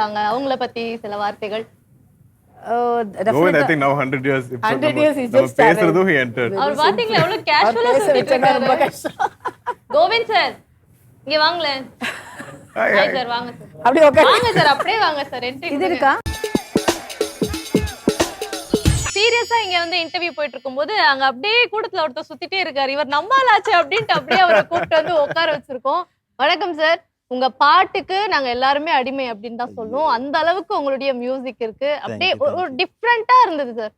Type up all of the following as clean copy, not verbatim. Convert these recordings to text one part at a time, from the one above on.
அவங்கள பத்தி சில வார்த்தைகள். Govind, I think now 100 years. 100 years is just பேசுறதும் he entered. அவர் பாத்தீங்களா எவ்வளவு கேஷுவலா சொல்லிட்டு கோவிந்த் சார் இங்க வாங்களேன். ஹாய் சார் வாங்க சார். அப்படியே உட்காரு. வாங்க சார் அப்படியே வாங்க சார். இது இருக்கா? சீரியஸா இங்க வந்து இன்டர்வியூ போயிட்டு இருக்கும்போது அங்க அப்படியே கூட்டத்துல ஒருத்தர் சுத்திட்டே இருக்காரு. இவர் நம்மாலாச்சு அப்படின்ட்டு அப்படியே அவரை கூப்பிட்டு வந்து உட்கார வச்சிருக்கோம். வணக்கம் சார். உங்க பாட்டுக்கு நாங்க எல்லாருமே அடிமை அப்படின்னு தான் சொல்லுவோம். அந்த அளவுக்கு உங்களுடைய மியூசிக் இருக்கு. அப்படியே ஒரு டிஃப்ரெண்டா இருந்தது சார்.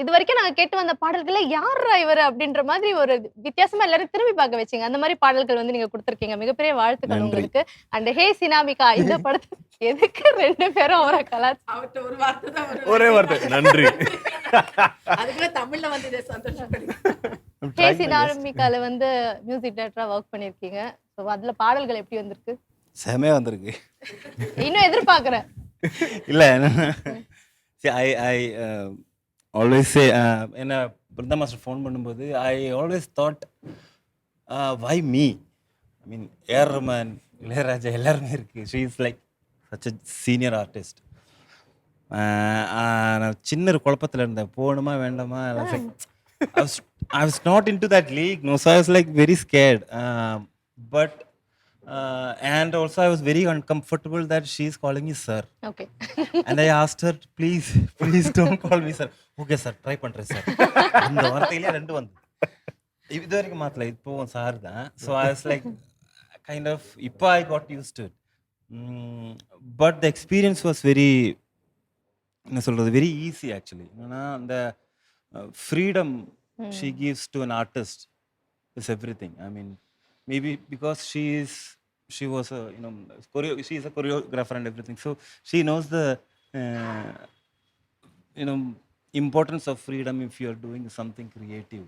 இது வரைக்கும் நாங்க கேட்டு வந்த பாடல்கள்ல யாரா இவர் அப்படின்ற மாதிரி ஒரு வித்தியாசமா எல்லாரும் திரும்பி பார்க்க வச்சீங்க. அந்த மாதிரி பாடல்கள் வந்து நீங்க கொடுத்திருக்கீங்க. மிகப்பெரிய வாழ்த்துக்கள் உங்களுக்கு. அண்ட் ஹே சினாமிகா இந்த படத்தை எதுக்கு ரெண்டு பேரும் அவரை கலாச்சாரம் ஒரே வார்த்தை நன்றி. அதுக்குள்ள தமிழ்ல வந்து சந்தோஷம். ஹே சினாமிகால வந்து மியூசிக் டைரக்டரா ஒர்க் பண்ணிருக்கீங்க. சோ அதுல பாடல்கள் எப்படி வந்திருக்கு? செமையா வந்திருக்கு. இன்னும் எதிர்பார்க்கறேன். இல்ல see I always say என்ன பிருந்தா மாஸ்டர் ஃபோன் பண்ணும்போது I always thought why me? I mean AR Rahman, Ilaiyaraaja எல்லாருமே இருக்கு. she is like such a senior artist. நான் சின்ன ஒரு குழப்பத்துல இருந்தேன், போகணுமா வேண்டாமா. I was not into that league, no, so I was like very scared. But and also I was very uncomfortable that she is calling me sir. Okay. And I asked her, please don't call me sir. Okay sir, try பண்றேன் sir. அந்த வார்த்தையிலே ரெண்டு வந்து இது வரைக்கும் மாத்தல, இப்போ sir தான். So I was like kind of இப்போ I got used to it. But the experience was very என்ன சொல்றது, very easy actually. ஏன்னா அந்த freedom she gives to an artist is everything. I mean maybe because she was a she is a choreographer and everything, so she knows the importance of freedom if you are doing something creative.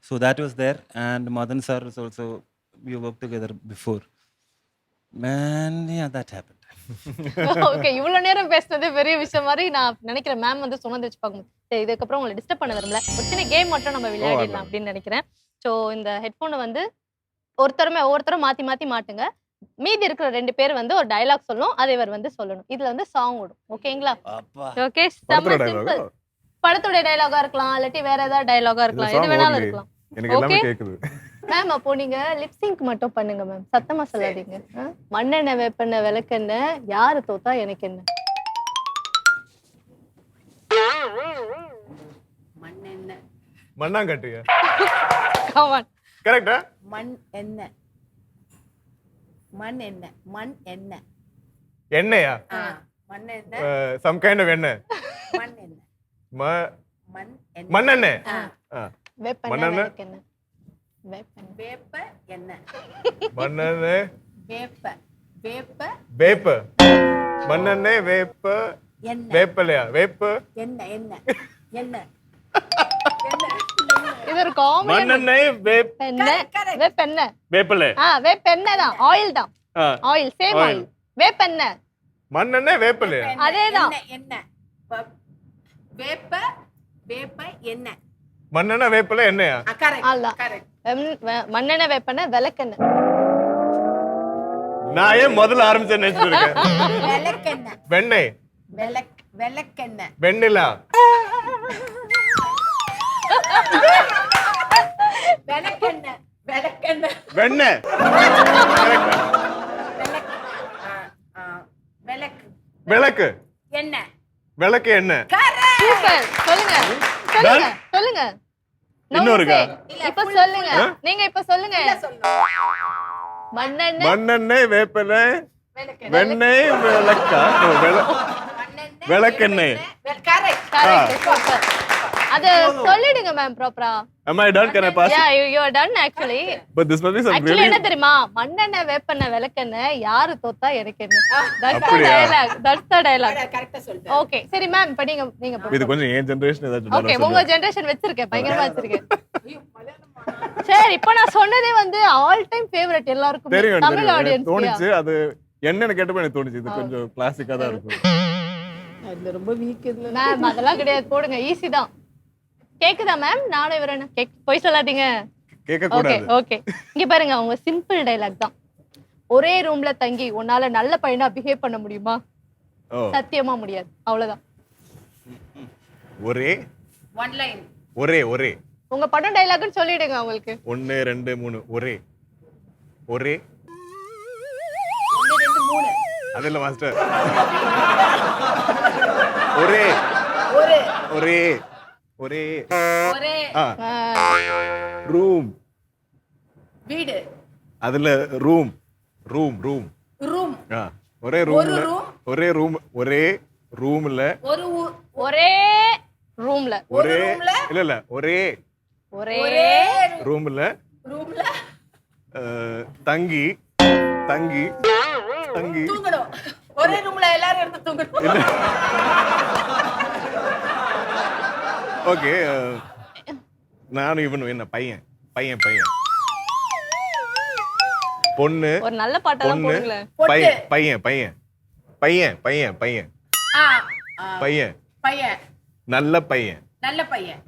So that was there. And Madan sir is also, we worked together before, man. Yeah, that happened. Okay, இவ்வளவு நேரம் பேசுனது பெரிய விஷயம் மாதிரி நான் நினைக்கிறேன். Ma'am வந்து சொன்னதை வச்சு பார்க்கும்போது சரி, இதுக்கப்புறம் உங்களை டிஸ்டர்ப் பண்ண விரும்பல, ஒரு சின்ன கேம் மட்டும் நம்ம விளையாடிடலாம் அப்படின்னு நினைக்கிறேன். ஸோ இந்த ஹெட்ஃபோனை வந்து ஒவ்வொருத்தரும் மாத்தி மாத்தி மாட்டுங்க. மீதி இருக்கிற ரெண்டு பேர் வந்து ஒரு டயலாக் சொல்லணும், அதை இவர் வந்து சொல்லணும். இதுல வந்து சாங் ஓடும். ஓகேங்களா? Okay, simple. படத்துடைய டயலாகா இருக்கலாம், இல்லாட்டி வேற ஏதாவது டயலாகா இருக்கலாம், எது வேணாலும் இருக்கலாம். ஓகே மேம், அப்போ நீங்க லிப்சிங்க் மட்டும் பண்ணுங்க மேம், சத்தமா சொல்லாதீங்க. மண்ணெண்ணெய் வேப்பெண்ணெய் விளக்கெண்ணெய் யாரு தோத்தா எனக்கு என்ன? மண்ணெண்ணெய் மண்ணாங்கட்டியா? கமான். கரெக்ட்டா? மண் எண்ணெய் மண் எண்ணெய் மண் எண்ணெய் எண்ணெயா? மண் எண்ணெய் some kind of எண்ணெய். மண் எண்ணெய் மண் மண்ணெண்ணெய். வேப்பெண்ணெய் விளக்கெண்ணெய் வேப்ப எண்ணெய் மண்ணெண்ணெய் வேப்ப வேப்ப வேப்ப மண்ணெண்ணெய் வேப்ப எண்ணெய் வேப்பலையா? வேப்ப எண்ணெய் எண்ணெய் எண்ணெய் இது ஒரு காமெடி. மண்ணெண்ணெய் வேப்பெண்ணெய் வேப்பெண்ணெய் வேப்பலை. வேப்பெண்ணெய் தான், ஆயில் தான். Oil, same oil. வேப்பெண்ணெய் மண்ணெண்ணெய் வேப்பலையா? அதேதான். எண்ணெய் வேப்ப வேப்ப எண்ணெய் மண்ணெண்ணெய் வேப்பலை எண்ணெயா? மண்ணெண்ணெய் வேப்பெண்ணெய் விளக்கெண்ணெய். நான் ஏன் முதல்ல ஆரம்பிச்சேன்னு நினைச்சிட்டு இருக்கேன். விளக்கெண்ணெய் வெண்ணெய் விளக்கெண்ணெய் வெண்ணிலா விளக்கெண்ணெய் விளக்கெண்ணெய் வெண்ணெய் விளக்கு எண்ணெய் விளக்கு எண்ணெய். சூப்பர். சொல்லுங்க சொல்லுங்க சொல்லுங்க. இன்னொருக்கா? இப்ப சொல்லுங்க, நீங்க இப்ப சொல்லுங்க. மண்ணெண்ணெய் மண்ணெண்ணெய் வேப்பலை வெண்ணெய் விளக்கா? விளக்கெண்ணெய். அது சொல்லிடுங்க மேம் ப்ராப்பரா. Am I done? Can I pass? Yeah, you are done actually. But this must be some Actually really என்ன தெரியுமா, மண்ணெண்ணெய் வேப்பெண்ணெய் விளக்கெண்ணெய் யாரு தோத்தா எனக்கு என்ன. That's the dialogue. That's the dialogue. கரெக்ட்டா சொல்றேன். Okay, சரி மேம், இப்ப நீங்க இது கொஞ்சம் ஏன் ஜெனரேஷன் ஏதாச்சும் ஓகே, உங்க ஜெனரேஷன் வெச்சிருக்கேன், பயங்கரமா வெச்சிருக்கேன். சரி, இப்போ நான் சொன்னதே வந்து ஆல் டைம் ஃபேவரட் எல்லாருக்கும், தெரியும். தமிழ் ஆடியன்ஸ் தோணுச்சு, அது என்னன்னு கேட்டப்ப எனக்கு தோணுச்சு இது கொஞ்சம் கிளாசிக்கா தான் இருக்கும். அது ரொம்ப வீக் இதுல. மேம் அதெல்லாம் கிடையாது, போடுங்க, ஈஸி தான். கேக்குதா மேம்? நானும் இவர போய் சொல்லாதீங்க. கேட்க கூடாது. ஓகே, இங்க பாருங்க, அவங்க சிம்பிள் டயலாக் தான். ஒரே ரூம்ல தங்கி உன்னால நல்ல பையனா பிஹேவ் பண்ண முடியுமா? ஓ சத்தியமா முடியாது. அவ்வளவுதான். ஒரே ஒன் லைன். ஒரே ஒரே உங்க படம் டைலாக்னு சொல்லிடுங்க அவங்களுக்கு. 1 2 3 ஒரே ஒரே 1 2 3. அது இல்ல மாஸ்டர். ஒரே ஒரு ஒரே ஒரே ஒரே ரூம். வீடு. அதுல ரூம் ரூம் ரூம். ரூம். ஒரே ரூம்ல ஒரே ரூம் ஒரே ரூம்ல ஒரு ஒரே ரூம்ல ஒரே இல்ல இல்ல ஒரே ஒரே ரூம்ல ரூம்ல தங்கி தங்கி தங்கி தூங்கணும். ஒரே ரூம்ல எல்லாரும் எடுத்து தூங்கணும். ஓகே. நானும் இவனும் என்ன பையன் பையன் பையன் பொண்ணு ஒரு நல்ல பாட்டெல்லாம் பொண்ணு போடுங்களேன். பையன் பையன் பையன் பையன் பையன் பையன் ஆ, பையன் பையன். நல்ல பையன். நல்ல பையன்.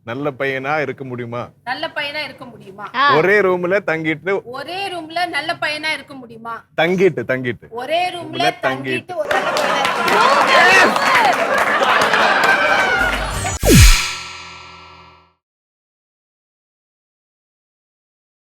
நல்ல பையனா இருக்க முடியுமா? நல்ல பையனா இருக்க முடியுமா? ஒரே ரூம்ல தங்கிட்டு ஒரே ரூம்ல நல்ல பையனா இருக்க முடியுமா? தங்கிட்டு தங்கிட்டு ஒரே ரூம்ல தங்கிட்டு தங்கிட்டு ஒரு நல்ல பையனா இருக்க முடியுமா?